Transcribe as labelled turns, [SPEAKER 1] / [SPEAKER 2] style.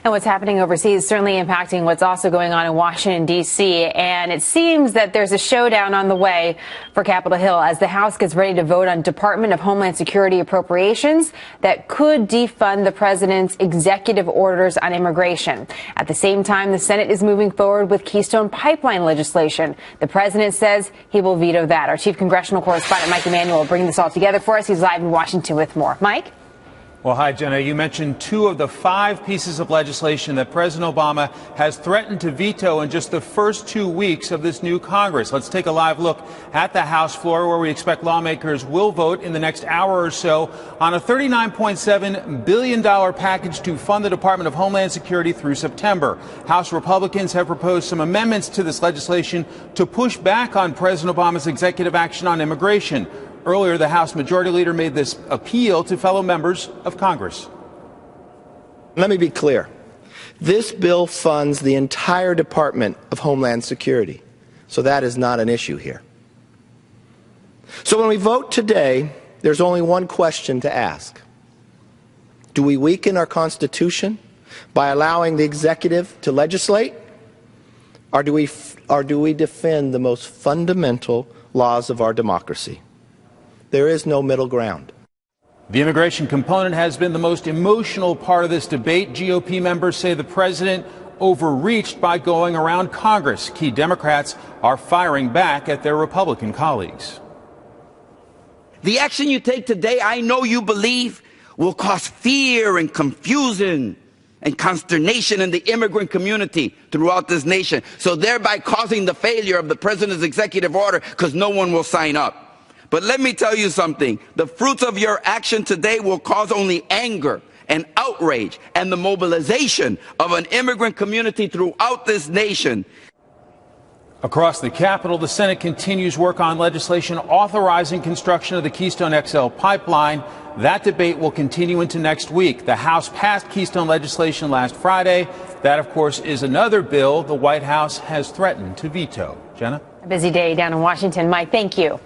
[SPEAKER 1] And what's happening overseas is certainly impacting what's also going on in Washington, D.C. And it seems that there's a showdown on the way for Capitol Hill as the House gets ready to vote on Department of Homeland Security appropriations that could defund the president's executive orders on immigration. At the same time, the Senate is moving forward with Keystone Pipeline legislation. The president says he will veto that. Our chief congressional correspondent, Mike Emanuel, will bring this all together for us. He's live in Washington with more. Mike?
[SPEAKER 2] Well, hi, Jenna. You mentioned 2 of the 5 pieces of legislation that President Obama has threatened to veto in just the first 2 weeks of this new Congress. Let's take a live look at the House floor, where we expect lawmakers will vote in the next hour or so on a $39.7 billion package to fund the Department of Homeland Security through September. House Republicans have proposed some amendments to this legislation to push back on President Obama's executive action on immigration. Earlier, the House Majority Leader made this appeal to fellow members of Congress.
[SPEAKER 3] Let me be clear. This bill funds the entire Department of Homeland Security, so that is not an issue here. So when we vote today, there's only one question to ask. Do we weaken our Constitution by allowing the executive to legislate, or do we defend the most fundamental laws of our democracy? There is no middle ground.
[SPEAKER 2] The immigration component has been the most emotional part of this debate. GOP members say the president overreached by going around Congress. Key Democrats are firing back at their Republican colleagues.
[SPEAKER 4] The action you take today, I know you believe, will cause fear and confusion and consternation in the immigrant community throughout this nation, so thereby causing the failure of the president's executive order because no one will sign up. But let me tell you something. The fruits of your action today will cause only anger and outrage and the mobilization of an immigrant community throughout this nation.
[SPEAKER 2] Across the Capitol, the Senate continues work on legislation authorizing construction of the Keystone XL pipeline. That debate will continue into next week. The House passed Keystone legislation last Friday. That, of course, is another bill the White House has threatened to veto. Jenna?
[SPEAKER 1] A busy day down in Washington. Mike, thank you.